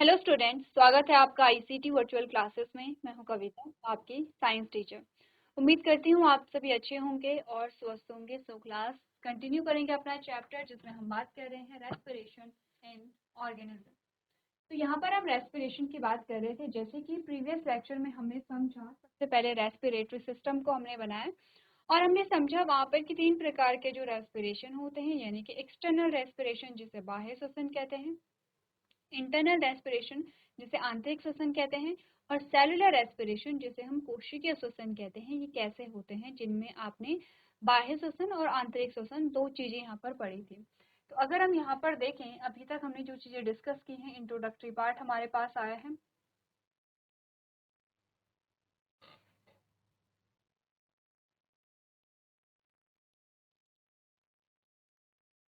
Hello students, स्वागत है आपका आईसीटी वर्चुअल क्लासेस में। मैं हूं कविता, आपकी साइंस टीचर। उम्मीद करती हूं आप सभी अच्छे होंगे और स्वस्थ होंगे। सो क्लास कंटिन्यू करेंगे अपना चैप्टर जिसमें हम बात कर रहे हैं रेस्पिरेशन इन ऑर्गेनिज्म। तो यहाँ पर हम रेस्पिरेशन की बात कर रहे थे। जैसे कि प्रीवियस लेक्चर में हमने समझा, सबसे पहले रेस्पिरेटरी सिस्टम को हमने बनाया और हमने समझा वहाँ पर कि 3 प्रकार के जो रेस्पिरेशन होते हैं, यानी कि एक्सटर्नल रेस्पिरेशन जिसे बाह्य श्वसन कहते हैं, इंटरनल रेस्पिरेशन जिसे आंतरिक श्वसन कहते हैं, और सेलुलर रेस्पिरेशन जिसे हम कोशिकीय श्वसन कहते हैं। ये कैसे होते हैं, जिनमें आपने बाह्य श्वसन और आंतरिक श्वसन दो चीजें यहाँ पर पढ़ी थी। तो अगर हम यहाँ पर देखें, अभी तक हमने जो चीजें डिस्कस की हैं, इंट्रोडक्टरी पार्ट हमारे पास आया है।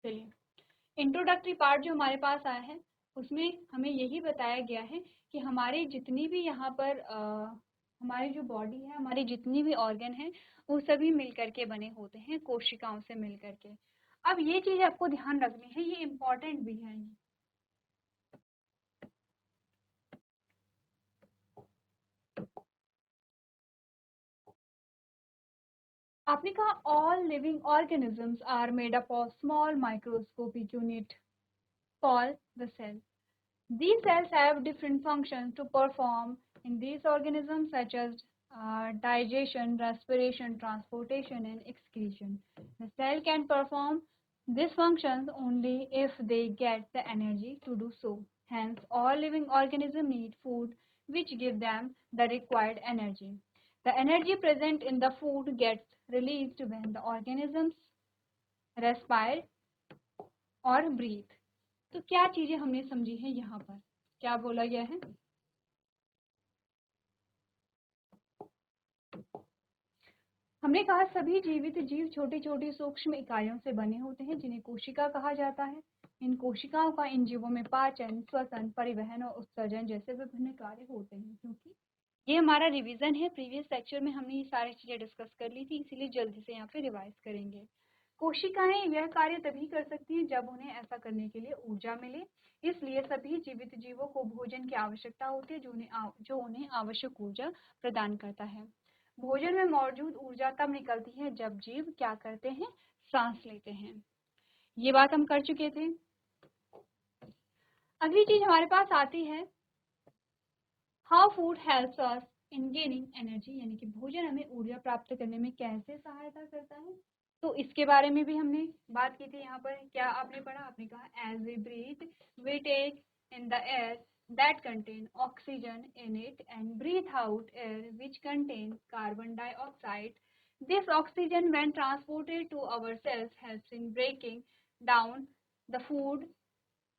चलिए, इंट्रोडक्टरी पार्ट जो हमारे पास आया है उसमें हमें यही बताया गया है कि हमारी जितनी भी यहाँ पर हमारी जो बॉडी है, हमारी जितनी भी ऑर्गन है, वो सभी मिलकर के बने होते हैं, कोशिकाओं से मिलकर के। अब ये चीज आपको ध्यान रखनी है, ये इम्पोर्टेंट भी है। आपने कहा all living organisms are made up of small microscopic unit called the cell. These cells have different functions to perform in these organisms, such as digestion, respiration, transportation, and excretion. The cell can perform these functions only if they get the energy to do so. Hence, all living organisms need food, which give them the required energy. The energy present in the food gets released when the organisms respire or breathe. तो क्या चीजें हमने समझी हैं यहाँ पर, क्या बोला गया है? हमने कहा सभी जीवित जीव छोटी छोटी सूक्ष्म इकाइयों से बने होते हैं, जिन्हें कोशिका कहा जाता है। इन कोशिकाओं का इन जीवों में पाचन, श्वसन, परिवहन और उत्सर्जन जैसे विभिन्न कार्य होते हैं। क्योंकि ये हमारा रिवीजन है, प्रीवियस लेक्चर में हमने ये सारी चीजें डिस्कस कर ली थी, इसीलिए जल्दी से यहाँ पे रिवाइज करेंगे। कोशिकाएं यह कार्य तभी कर सकती हैं जब उन्हें ऐसा करने के लिए ऊर्जा मिले। इसलिए सभी जीवित जीवों को भोजन की आवश्यकता होती है, जो उन्हें आवश्यक ऊर्जा प्रदान करता है। भोजन में मौजूद ऊर्जा तब निकलती है जब जीव क्या करते हैं, सांस लेते हैं। ये बात हम कर चुके थे। अगली चीज हमारे पास आती है, how food helps us in gaining energy, यानी कि भोजन हमें ऊर्जा प्राप्त करने में कैसे सहायता करता है। तो इसके बारे में भी हमने बात की थी। यहाँ पर क्या आपने पढ़ा? आपने कहा as we breathe we take in the air that contain oxygen in it and breathe out air which contains carbon dioxide. This oxygen, when transported to our cells, helps in breaking down the food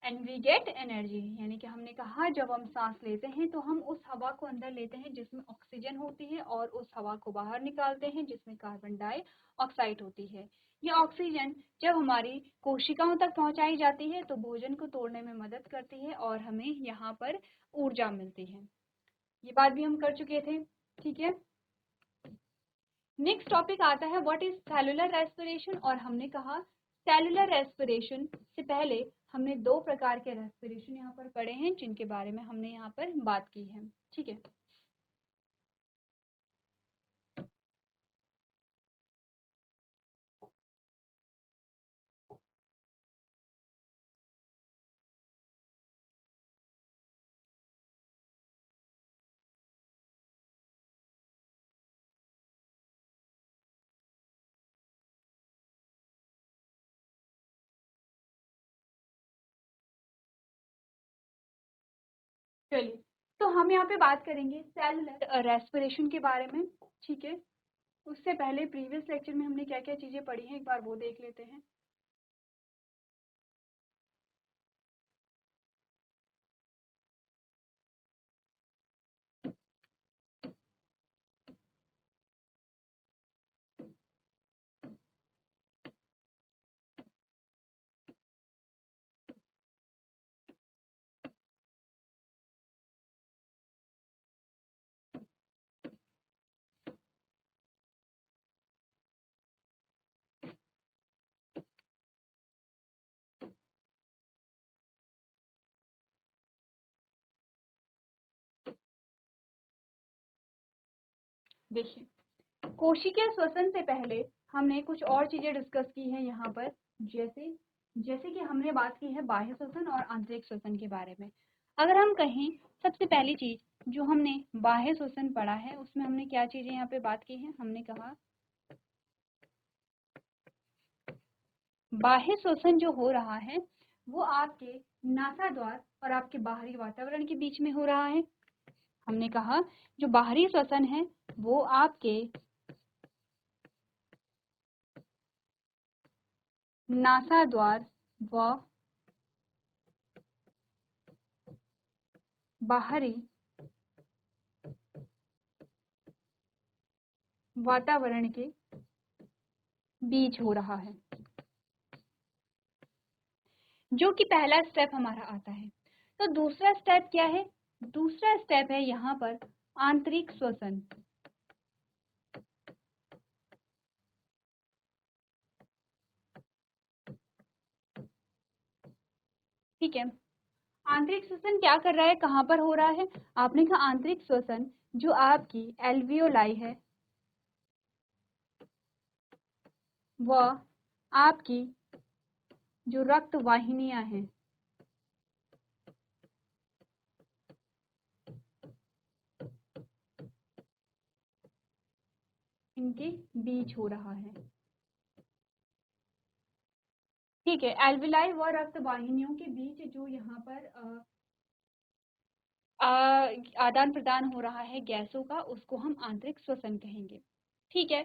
and we get energy. यानी कि हमने कहा जब हम सांस लेते हैं तो हम उस हवा को अंदर लेते हैं जिसमें ऑक्सीजन होती है, और उस हवा को बाहर निकालते हैं जिसमें कार्बन डाइऑक्साइड होती है। ये ऑक्सीजन जब हमारी कोशिकाओं तक पहुंचाई जाती है तो भोजन को तोड़ने में मदद करती है और हमें यहाँ पर ऊर्जा मिलती है। ये बात भी हम कर चुके थे, ठीक है। नेक्स्ट टॉपिक आता है व्हाट इज सेलुलर रेस्पिरेशन, और हमने कहा सेलुलर रेस्पिरेशन से पहले हमने दो प्रकार के रेस्पिरेशन यहाँ पर पढ़े हैं, जिनके बारे में हमने यहाँ पर बात की है, ठीक है। चलिए, तो हम यहाँ पे बात करेंगे सेलुलर रेस्पिरेशन के बारे में, ठीक है। उससे पहले प्रीवियस लेक्चर में हमने क्या क्या चीजें पढ़ी हैं, एक बार वो देख लेते हैं। देखिए, कोशिकीय श्वसन से पहले हमने कुछ और चीजें डिस्कस की हैं यहाँ पर, जैसे जैसे कि हमने बात की है बाह्य श्वसन और आंतरिक श्वसन के बारे में। अगर हम कहें, सबसे पहली चीज जो हमने बाह्य श्वसन पढ़ा है उसमें हमने क्या चीजें यहाँ पे बात की है, हमने कहा बाह्य श्वसन जो हो रहा है वो आपके नासाद्वार और आपके बाहरी वातावरण के बीच में हो रहा है। हमने कहा जो बाहरी श्वसन है वो आपके नासाद्वार व बाहरी वातावरण के बीच हो रहा है, जो कि पहला स्टेप हमारा आता है। तो दूसरा स्टेप क्या है, दूसरा स्टेप है यहाँ पर आंतरिक श्वसन। ठीक है, आंतरिक श्वसन क्या कर रहा है, कहाँ पर हो रहा है, आपने कहा आंतरिक श्वसन जो आपकी एल्वियोलाई है वह आपकी जो रक्त वाहिनियां हैं इनके बीच हो रहा है। ठीक है, एल्विलाई व रक्त वाहिनियों के बीच जो यहाँ पर आदान प्रदान हो रहा है गैसों का, उसको हम आंतरिक श्वसन कहेंगे। ठीक है,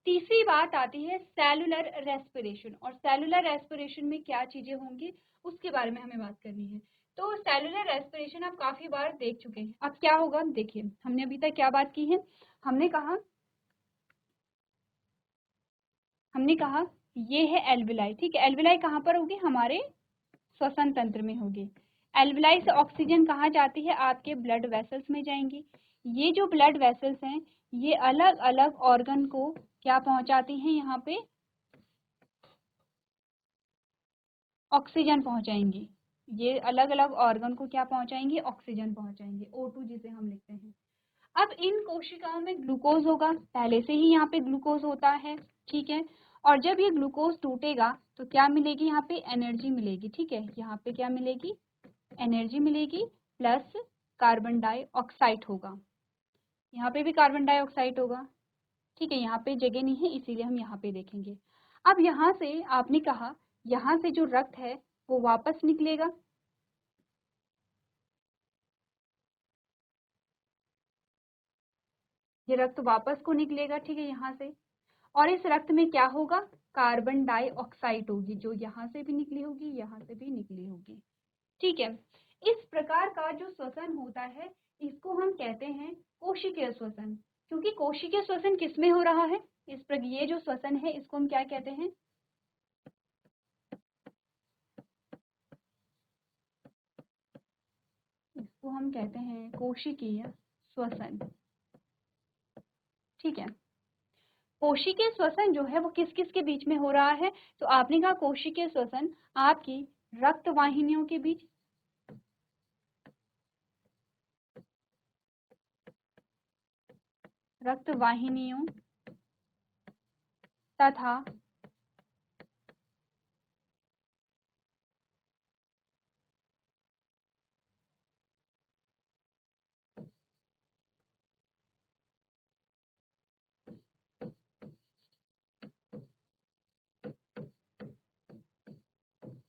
तीसरी बात आती है सेलुलर रेस्पिरेशन, और सेलुलर रेस्पिरेशन में क्या चीजें होंगी उसके बारे में हमें बात करनी है। तो सेलुलर रेस्पिरेशन आप काफी बार देख चुके हैं। अब क्या होगा, देखिए हमने अभी तक क्या बात की है, हमने कहा ये है एल्विलाई। ठीक है, एल्विलाई कहाँ पर होगी, हमारे श्वसन तंत्र में होगी। एल्विलाई से ऑक्सीजन कहाँ जाती है, आपके ब्लड वेसल्स में जाएंगी। ये जो ब्लड वेसल्स हैं ये अलग अलग ऑर्गन को क्या पहुंचाती हैं, यहाँ पे ऑक्सीजन पहुंचाएंगी। ये अलग अलग ऑर्गन को क्या पहुंचाएंगे, ऑक्सीजन पहुंचाएंगे, O2 जिसे हम लिखते हैं। अब इन कोशिकाओं में ग्लूकोज होगा, पहले से ही यहाँ पे ग्लूकोज होता है। ठीक है, और जब ये ग्लूकोज टूटेगा तो क्या मिलेगी, यहाँ पे एनर्जी मिलेगी। ठीक है, यहाँ पे क्या मिलेगी, एनर्जी मिलेगी, प्लस कार्बन डाइऑक्साइड होगा, यहाँ पे भी कार्बन डाइऑक्साइड होगा। ठीक है, यहाँ पे जगह नहीं है इसीलिए हम यहाँ पे देखेंगे। अब यहाँ से आपने कहा यहाँ से जो रक्त है वो वापस निकलेगा, ये रक्त वापस को निकलेगा। ठीक है, यहाँ से, और इस रक्त में क्या होगा, कार्बन डाइऑक्साइड होगी, जो यहाँ से भी निकली होगी, यहाँ से भी निकली होगी। ठीक है, इस प्रकार का जो श्वसन होता है इसको हम कहते हैं कोशिकीय श्वसन। क्योंकि कोशिकीय श्वसन किसमें हो रहा है, ये जो श्वसन है इसको हम क्या कहते हैं, इसको हम कहते हैं कोशिकीय श्वसन। ठीक है, कोशिकीय श्वसन जो है वो किस किस के बीच में हो रहा है, तो आपने कहा कोशिकीय श्वसन आपकी रक्त वाहिनियों के बीच, रक्त वाहिनियों तथा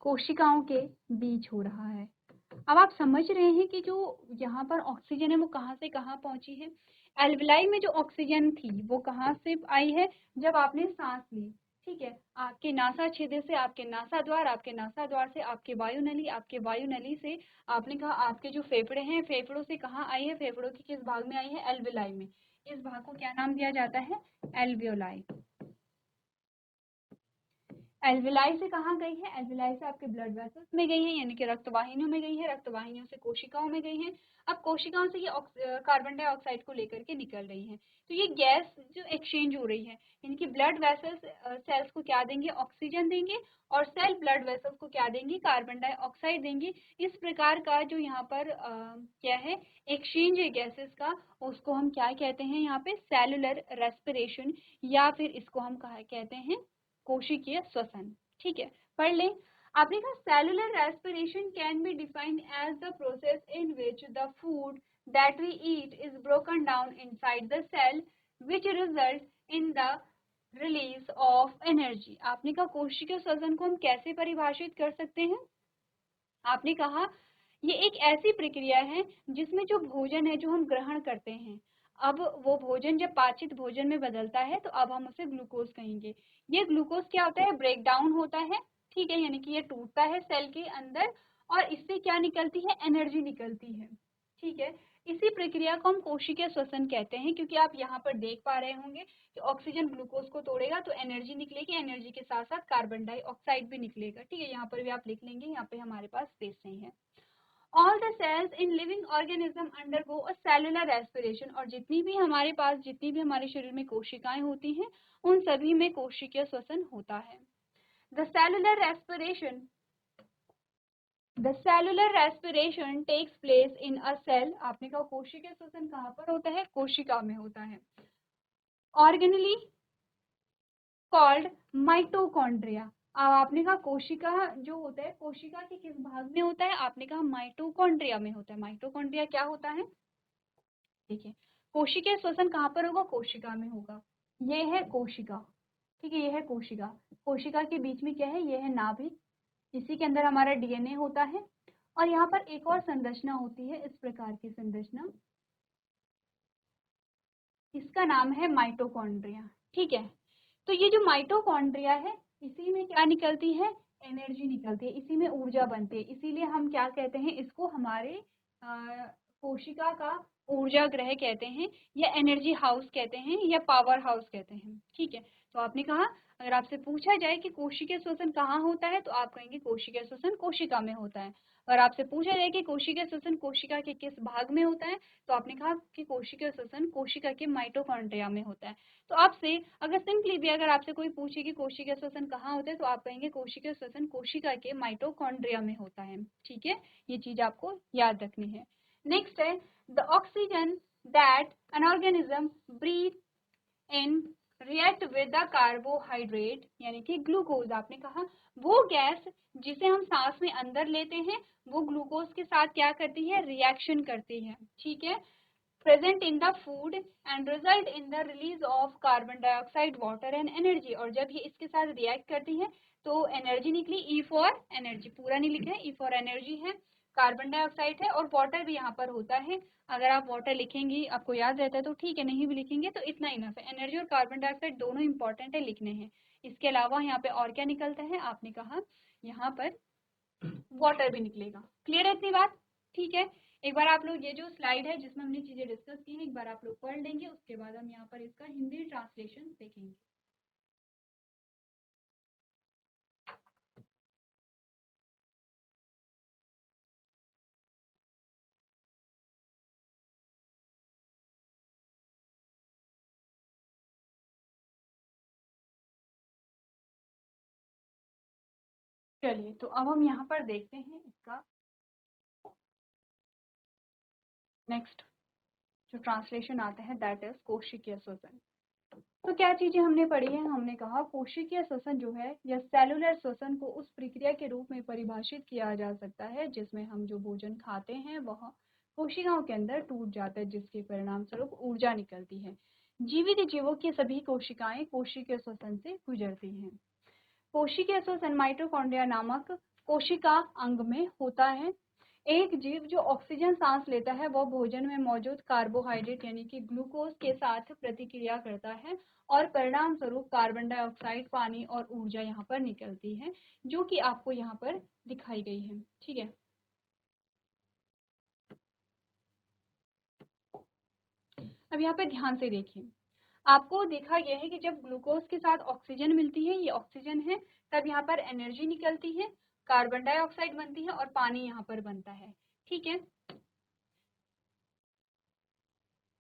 कोशिकाओं के बीच हो रहा है। अब आप समझ रहे हैं कि जो यहाँ पर ऑक्सीजन है वो कहाँ से कहाँ पहुंची है। एल्विलाई में जो ऑक्सीजन थी वो कहाँ से आई है, जब आपने सांस ली। ठीक है, आपके नासा छेद से, आपके नासा द्वार, आपके नासा द्वार से आपके वायुनली, आपके वायुनली से आपने कहा आपके जो फेफड़े हैं, फेफड़ों से कहाँ आई है, फेफड़ों के किस भाग में आई है, एल्विलाई में। इस भाग को क्या नाम दिया जाता है, एल्वियोलाई। एल्विलाई से कहाँ गई है? एल्विलाई से आपके ब्लड वेसल्स में गई है, यानी कि रक्तवाहिनियों में गई है, रक्तवाहिनियों से कोशिकाओं में गई है। अब कोशिकाओं से ये कार्बन डाइऑक्साइड को लेकर के निकल रही है। तो ये गैस जो एक्सचेंज हो रही है, यानी कि ब्लड वेसल्स सेल्स को क्या देंगे? ऑक्सीजन देंगे, और सेल ब्लड वेसल्स को क्या देंगे? कार्बन डाइऑक्साइड देंगे। इस प्रकार का जो यहाँ पर क्या है, एक्सचेंज है गैसेस का, उसको हम क्या कहते हैं यहाँ पे? सेलुलर रेस्पिरेशन, या फिर इसको हम कहा कहते हैं कोशिकीय श्वसन। ठीक है, पढ़ लें। आपने कहा cellular respiration can be defined as the process in which the food that we eat is broken down inside the cell which result in the release of energy. आपने कहा कोशिकीय श्वसन को हम कैसे परिभाषित कर सकते हैं? आपने कहा ये एक ऐसी प्रक्रिया है जिसमें जो भोजन है जो हम ग्रहण करते हैं, अब वो भोजन जब पाचित भोजन में बदलता है तो अब हम उसे ग्लूकोज कहेंगे। ये ग्लूकोज क्या होता है? ब्रेक डाउन होता है, ठीक है, यानी कि ये टूटता है सेल के अंदर, और इससे क्या निकलती है? एनर्जी निकलती है। ठीक है, इसी प्रक्रिया को हम कोशिकीय श्वसन कहते हैं, क्योंकि आप यहाँ पर देख पा रहे होंगे कि ऑक्सीजन ग्लूकोज को तोड़ेगा तो एनर्जी निकलेगी, एनर्जी के साथ साथ कार्बन डाइऑक्साइड भी निकलेगा। ठीक है, यहाँ पर भी आप लिख लेंगे, यहाँ पे हमारे पास स्पेस नहीं है। All the cells in living organism undergo a cellular respiration, और जितनी भी हमारे पास, जितनी भी हमारे शरीर में कोशिकाएं होती हैं, उन सभी में कोशिकीय श्वसन होता है। The cellular respiration takes place in a cell। आपने कहा कोशिकीय श्वसन कहाँ पर होता है? कोशिका में होता है। Organelle called mitochondria। अब आपने कहा कोशिका जो होता है, कोशिका के किस भाग में होता है? आपने कहा माइटोकॉन्ड्रिया में होता है। माइटोकॉन्ड्रिया क्या होता है? देखिए, कोशिकीय श्वसन कहाँ पर होगा? कोशिका में होगा। ये है कोशिका, ठीक है, ये है कोशिका। कोशिका के बीच में क्या है? ये है नाभिक, इसी के अंदर हमारा डीएनए होता है, और यहाँ पर एक और संरचना होती है, इस प्रकार की संरचना, इसका नाम है माइटोकॉन्ड्रिया। ठीक है, तो ये जो माइटोकॉन्ड्रिया है, इसी में क्या निकलती है? एनर्जी निकलती है, इसी में ऊर्जा बनती है। इसीलिए हम क्या कहते हैं इसको? हमारे कोशिका का ऊर्जा ग्रह कहते हैं, या एनर्जी हाउस कहते हैं, या पावर हाउस कहते हैं। ठीक है, तो आपने कहा अगर आपसे पूछा जाए कि कोशिकीय श्वसन कहाँ होता है, तो आप कहेंगे कोशिकीय श्वसन कोशिका में होता है। अगर आपसे पूछा जाए कि कोशिकीय श्वसन कोशिका के किस भाग में होता है, तो आपने कहा कि कोशिकीय श्वसन कोशिका के माइटोकॉन्ड्रिया में होता है। तो आपसे अगर सिंपली भी अगर आपसे कोई पूछे कि कोशिकीय श्वसन कहाँ होता है, तो आप कहेंगे कोशिकीय श्वसन कोशिका के माइटोकॉन्ड्रिया में होता है। ठीक है, ये चीज आपको याद रखनी है। नेक्स्ट है the oxygen that an organism breathe in react with the carbohydrate, यानी कि ग्लूकोज। आपने कहा वो गैस जिसे हम सांस में अंदर लेते हैं, वो ग्लूकोज के साथ क्या करती है? रिएक्शन करती है। ठीक है, present in the food and result in the release of carbon dioxide, water and energy। और जब ये इसके साथ रिएक्ट करती है तो एनर्जी निकली, E फॉर एनर्जी, पूरा नहीं लिखा है, E फॉर एनर्जी है, कार्बन डाइऑक्साइड है, और वाटर भी यहाँ पर होता है। अगर आप वाटर लिखेंगी, आपको याद रहता है तो ठीक है, नहीं भी लिखेंगे तो इतना इनफ है। एनर्जी और कार्बन डाइऑक्साइड दोनों इंपॉर्टेंट है, लिखने हैं। इसके अलावा यहाँ पे और क्या निकलता है? आपने कहा यहाँ पर वाटर भी निकलेगा। क्लियर है इतनी बात? ठीक है, एक बार आप लोग ये जो स्लाइड है जिसमें हमने चीजें डिस्कस की हैं, एक बार आप लोग पढ़ लेंगे, उसके बाद हम यहाँ पर इसका हिंदी ट्रांसलेशन देखेंगे। चलिए, तो अब हम यहाँ पर देखते हैं इसका नेक्स्ट जो ट्रांसलेशन आता है, दैट इज कोशिकीय श्वसन। तो क्या चीजें हमने पढ़ी है? हमने कहा कोशिकीय श्वसन जो है या सेलुलर श्वसन को उस प्रक्रिया के रूप में परिभाषित किया जा सकता है जिसमें हम जो भोजन खाते हैं वह कोशिकाओं के अंदर टूट जाता है, जिसके परिणाम स्वरूप ऊर्जा निकलती है। जीवित जीवों की सभी कोशिकाएं कोशिकीय श्वसन से गुजरती हैं। कोशिकीय श्वसन माइटोकॉन्ड्रिया नामक कोशिका अंग में होता है। एक जीव जो ऑक्सीजन सांस लेता है वह भोजन में मौजूद कार्बोहाइड्रेट यानी कि ग्लूकोज के साथ प्रतिक्रिया करता है, और परिणाम स्वरूप कार्बन डाइऑक्साइड, पानी और ऊर्जा यहाँ पर निकलती है, जो कि आपको यहाँ पर दिखाई गई है। ठीक है, अब यहाँ पे ध्यान से देखिए। आपको देखा गया है कि जब ग्लूकोज के साथ ऑक्सीजन मिलती है, ये ऑक्सीजन है, तब यहाँ पर एनर्जी निकलती है, कार्बन डाइऑक्साइड बनती है और पानी यहाँ पर बनता है। ठीक है,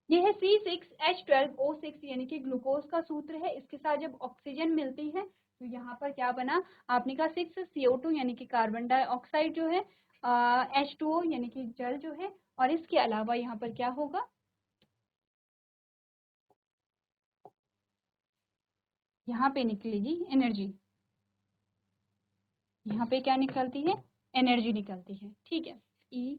ये है C6H12O6 यानी कि ग्लूकोज का सूत्र है। इसके साथ जब ऑक्सीजन मिलती है तो यहाँ पर क्या बना, आपने कहा 6CO2 यानी कि कार्बन डाइऑक्साइड जो है, H2O यानी कि जल जो है, और इसके अलावा यहाँ पर क्या होगा, यहाँ पे निकलेगी एनर्जी। यहाँ पे क्या निकलती है, एनर्जी निकलती है। ठीक है, E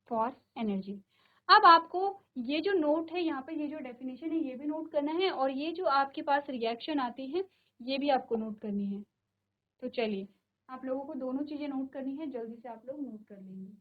फॉर एनर्जी। अब आपको ये जो नोट है यहाँ पे, ये जो डेफिनेशन है ये भी नोट करना है, और ये जो आपके पास रिएक्शन आती है ये भी आपको नोट करनी है। तो चलिए, आप लोगों को दोनों चीजें नोट करनी है, जल्दी से आप लोग नोट कर लेंगे।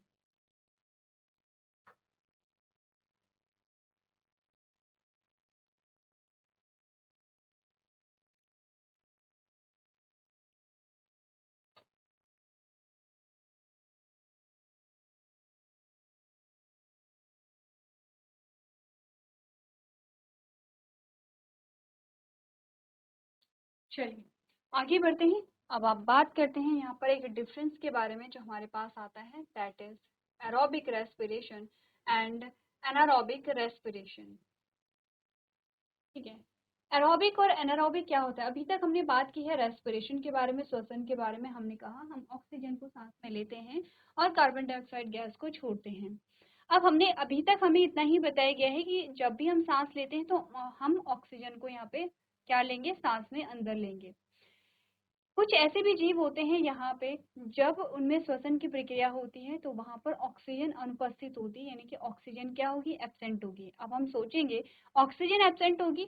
चलिए आगे बढ़ते हैं। अब आप बात करते हैं यहाँ पर एक डिफरेंस के बारे में जो हमारे पास आता है, that is aerobic respiration and anaerobic respiration. ठीक है, एरोबिक और एनारोबिक क्या होता है, अभी तक हमने बात की है रेस्पिरेशन के बारे में, श्वसन के बारे में। हमने कहा हम ऑक्सीजन को सांस में लेते हैं और कार्बन डाइऑक्साइड गैस को छोड़ते हैं। अब हमने अभी तक हमें इतना ही बताया गया है कि जब भी हम सांस लेते हैं तो हम ऑक्सीजन को यहाँ पे क्या लेंगे, सांस में अंदर लेंगे। कुछ ऐसे भी जीव होते हैं यहाँ पे, जब उनमें श्वसन की प्रक्रिया होती है तो वहां पर ऑक्सीजन अनुपस्थित होती है, यानी कि ऑक्सीजन क्या होगी, एब्सेंट होगी। अब हम सोचेंगे ऑक्सीजन एब्सेंट होगी,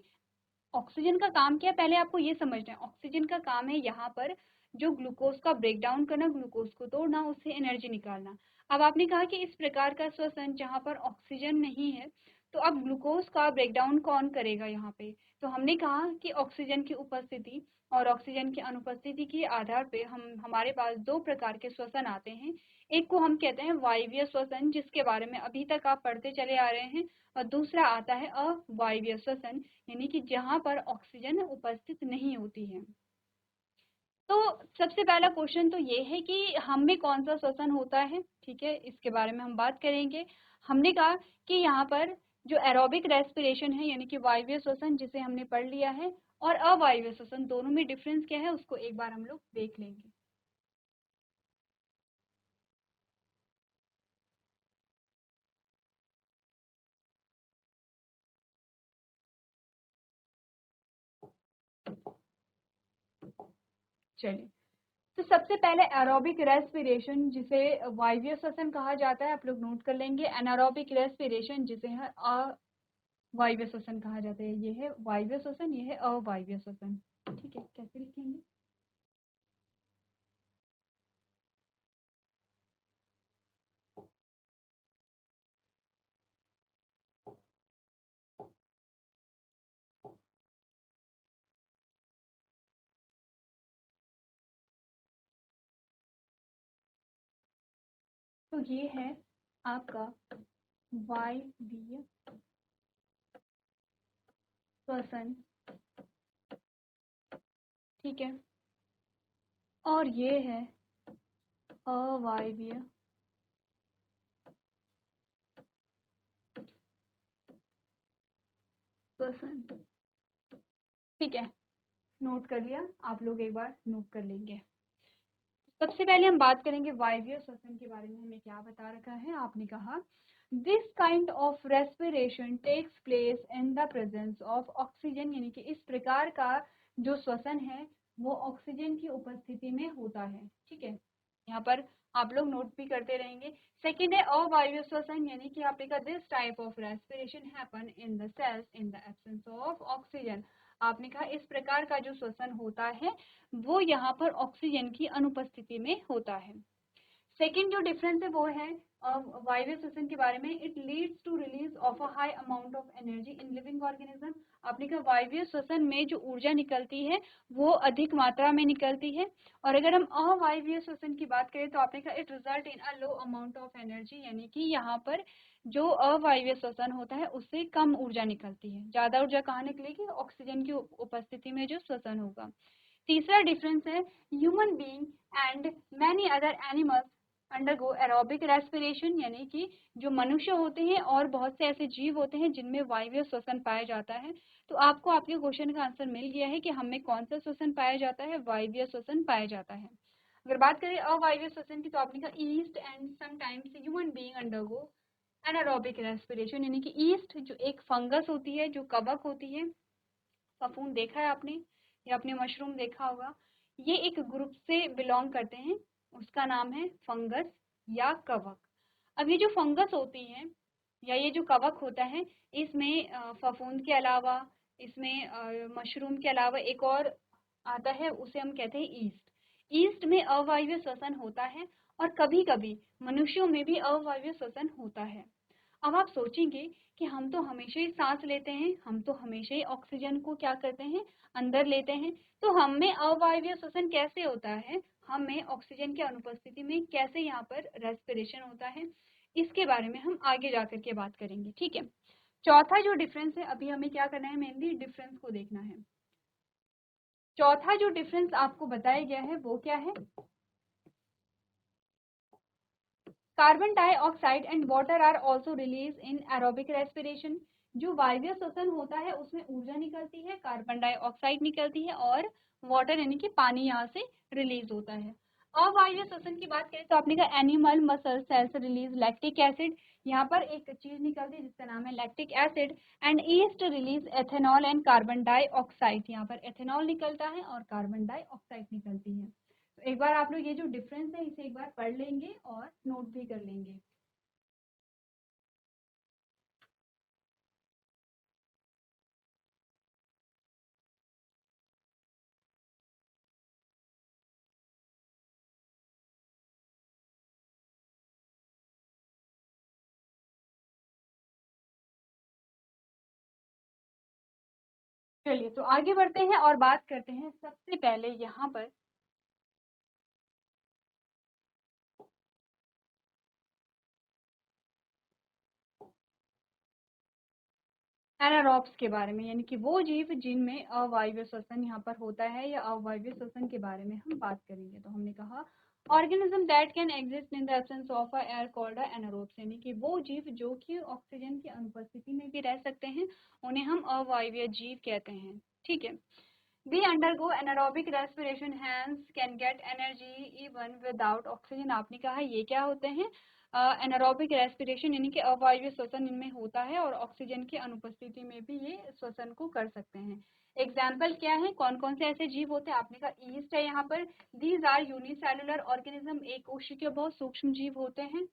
ऑक्सीजन का काम क्या है, पहले आपको ये समझना है। ऑक्सीजन का काम है यहाँ पर जो ग्लूकोज का ब्रेक डाउन करना, ग्लूकोज को तोड़ना, उससे एनर्जी निकालना। अब आपने कहा कि इस प्रकार का श्वसन जहाँ पर ऑक्सीजन नहीं है, तो अब ग्लूकोज का ब्रेक डाउन कौन करेगा यहाँ पे, तो हमने कहा कि ऑक्सीजन की उपस्थिति और ऑक्सीजन की अनुपस्थिति के आधार पे हमारे पास दो प्रकार के श्वसन आते हैं। एक को हम कहते हैं वायवीय श्वसन, जिसके बारे में अभी तक आप पढ़ते चले आ रहे हैं, और दूसरा आता है अवायवीय श्वसन, यानी कि जहां पर ऑक्सीजन उपस्थित नहीं होती है। तो सबसे पहला क्वेश्चन तो ये है कि हम में कौन सा श्वसन होता है। ठीक है, इसके बारे में हम बात करेंगे। हमने कहा कि यहाँ पर जो एरोबिक रेस्पिरेशन है यानी कि वायवीय श्वसन, जिसे हमने पढ़ लिया है, और अवायवीय श्वसन, दोनों में डिफरेंस क्या है उसको एक बार हम लोग देख लेंगे। चलिए, तो सबसे पहले एरोबिक रेस्पिरेशन, जिसे वायवीय श्वसन कहा जाता है, आप लोग नोट कर लेंगे। एनारोबिक रेस्पिरेशन, जिसे है अवायवीय श्वसन कहा जाता है। ये है वायवीय श्वसन, ये है अवायवीय श्वसन। ठीक है, कैसे लिखेंगे, तो ये है आपका वायवीय श्वसन। ठीक है, और ये है अवायवीय श्वसन। ठीक है, नोट कर लिया, आप लोग एक बार नोट कर लेंगे। सबसे पहले हम बात करेंगे वायवीय श्वसन के बारे में। हमें क्या बता रखा है, आपने कहा this kind of respiration takes place in the presence of oxygen, यानी कि इस प्रकार का जो श्वसन है वो ऑक्सीजन की उपस्थिति में होता है। ठीक है, यहाँ पर आप लोग नोट भी करते रहेंगे। सेकेंड है अवायवीय श्वसन, यानी कि आपने कहा this type of respiration happen in the cells in the absence of oxygen. आपने कहा इस प्रकार का जो श्वसन होता है वो यहाँ पर ऑक्सीजन की अनुपस्थिति में होता है। सेकेंड जो डिफरेंस है वो है वायवीय श्वसन के बारे में, it leads to release of a high amount of energy in living organism. आपने कहा वायवीय श्वसन में जो ऊर्जा निकलती है वो अधिक मात्रा में निकलती है, और अगर हम अवायवीय श्वसन की बात करें तो आपने कहा it result in a low amount of energy, यानी कि यहाँ पर जो अवायवीय श्वसन होता है उससे कम ऊर्जा निकलती है। ज्यादा ऊर्जा कहाँ निकलेगी? ऑक्सीजन की उपस्थिति में जो श्वसन होगा। तीसरा डिफरेंस है human being and many other animals undergo aerobic respiration, यानी कि जो मनुष्य होते हैं और बहुत से ऐसे जीव होते हैं जिनमें वायवीय श्वसन पाया जाता है। तो आपको आपके क्वेश्चन का आंसर मिल गया है कि हमें कौन सा श्वसन पाया जाता है? वायवीय श्वसन पाया जाता है। अगर बात करें अवायवीय श्वसन की तो आपने कहा east and sometimes human being undergo anaerobic respiration, यानी कि ईस्ट जो एक फंगस होती है, जो कवक होती है, फफूंद देखा है आपने या आपने मशरूम देखा होगा, ये एक ग्रुप से बिलोंग करते हैं, उसका नाम है फंगस या कवक। अब ये जो फंगस होती है या ये जो कवक होता है, इसमें फफूंद के अलावा, इसमें मशरूम के अलावा एक और आता है, उसे हम कहते हैं ईस्ट। ईस्ट में अवायवीय श्वसन होता है और कभी कभी मनुष्यों में भी अवायवीय श्वसन होता है। अब आप सोचेंगे कि हम तो हमेशा ही सांस लेते हैं, हम तो हमेशा ही ऑक्सीजन को क्या करते हैं? अंदर लेते हैं, तो हम में अवायवीय श्वसन कैसे होता है? हमें ऑक्सीजन की अनुपस्थिति में कैसे यहाँ पर रेस्पिरेशन होता है? इसके बारे में हम आगे जाकर के बात करेंगे, ठीक है। चौथा जो डिफरेंस है, अभी हमें क्या करना है? मेनली डिफरेंस को देखना है। चौथा जो डिफरेंस आपको बताया गया है वो क्या है? Carbon dioxide and water are also release in aerobic respiration. जो वायवीय श्वसन होता है उसमें ऊर्जा निकलती है, कार्बन डाइऑक्साइड निकलती है और वाटर यानी कि पानी यहाँ से रिलीज होता है। अवायवीय श्वसन की बात करें तो आपने कहा animal muscle cells release lactic acid, यहाँ पर एक चीज निकलती है जिसका नाम है lactic acid, and east release ethanol and carbon dioxide. यहाँ पर एथेनॉल निकलता है और कार्बन डाइऑक्साइड निकलती है। तो एक बार आप लोग ये जो डिफरेंस है इसे एक बार पढ़ लेंगे और नोट भी कर लेंगे। चलिए तो आगे बढ़ते हैं और बात करते हैं सबसे पहले यहाँ पर एनारोब्स के बारे में, यानी कि वो जीव जिनमें अवायवीय श्वसन यहाँ पर होता है या अवायवीय श्वसन के बारे में हम बात करेंगे। तो हमने कहा organism that can exist in the absence of air called anaerobes, यानी कि वो जीव जो कि ऑक्सीजन की अनुपस्थिति में भी रह सकते हैं, उन्हें हम अवायवीय जीव कहते हैं, ठीक है। We undergo anaerobic respiration, hence can get energy even without oxygen। आपने कहा ये क्या होते हैं? एनारोबिक रेस्पिरेशन यानी कि अवायवीय श्वसन इनमें होता है और ऑक्सीजन की अनुपस्थिति में भी ये श्वसन को कर सकते हैं। एग्जाम्पल क्या है? कौन कौन से ऐसे जीव होते हैं? आपने कहा ईस्ट है यहाँ पर। दीज आर यूनिसेलुलर ऑर्गेनिज्म, एक कोशिकीय बहुत सूक्ष्म जीव होते हैं।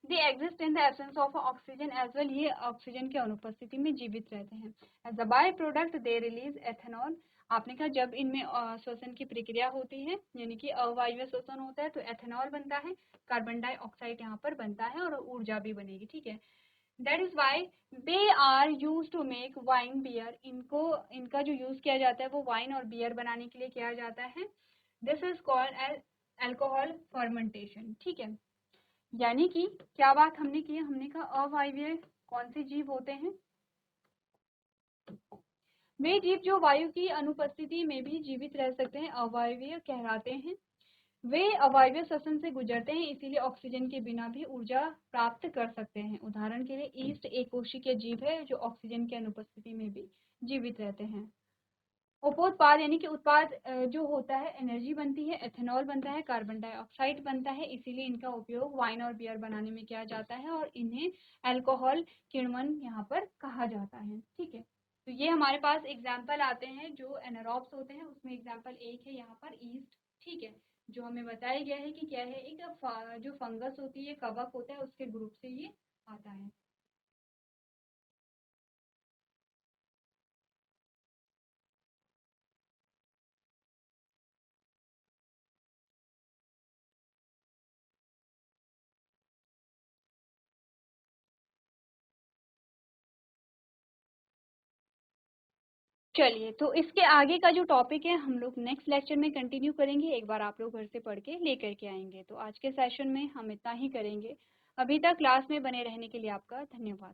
They exist in the absence of oxygen as well, ये ऑक्सीजन की अनुपस्थिति में जीवित रहते हैं। As a byproduct they release ethanol. आपने कहा जब इनमें श्वसन की प्रक्रिया होती है यानी कि अवायवीय श्वसन होता है तो एथेनॉल बनता है, कार्बन डाइऑक्साइड यहाँ पर बनता है और ऊर्जा भी बनेगी, ठीक है। That is why they are use to make wine beer. इनको इनका जो यूज किया जाता है वो वाइन और बियर बनाने के लिए किया जाता है। This is called as alcohol fermentation, ठीक है। यानी कि क्या बात हमने की? हमने कहा अवायवीय कौन से जीव होते हैं? वे जीव जो वायु की अनुपस्थिति में भी जीवित रह सकते हैं, अवायवीय कहलाते हैं। वे अवायवीय श्वसन से गुजरते हैं, इसीलिए ऑक्सीजन के बिना भी ऊर्जा प्राप्त कर सकते हैं। उदाहरण के लिए ईस्ट एक कोशिकीय जीव है जो ऑक्सीजन की अनुपस्थिति में भी जीवित रहते हैं। उपोत्पाद यानी कि उत्पाद जो होता है, एनर्जी बनती है, एथेनॉल बनता है, कार्बन डाइऑक्साइड बनता है, इसीलिए इनका उपयोग वाइन और बियर बनाने में किया जाता है और इन्हें अल्कोहल किण्वन यहाँ पर कहा जाता है, ठीक है। तो ये हमारे पास एग्जाम्पल आते हैं जो एनारोब्स होते हैं, उसमें एग्जाम्पल एक है यहाँ पर ईस्ट, ठीक है, जो हमें बताया गया है कि क्या है, एक जो फंगस होती है, कवक होता है, उसके ग्रुप से ये आता है। चलिए, तो इसके आगे का जो टॉपिक है हम लोग नेक्स्ट लेक्चर में कंटिन्यू करेंगे। एक बार आप लोग घर से पढ़ के लेकर के आएंगे। तो आज के सेशन में हम इतना ही करेंगे। अभी तक क्लास में बने रहने के लिए आपका धन्यवाद।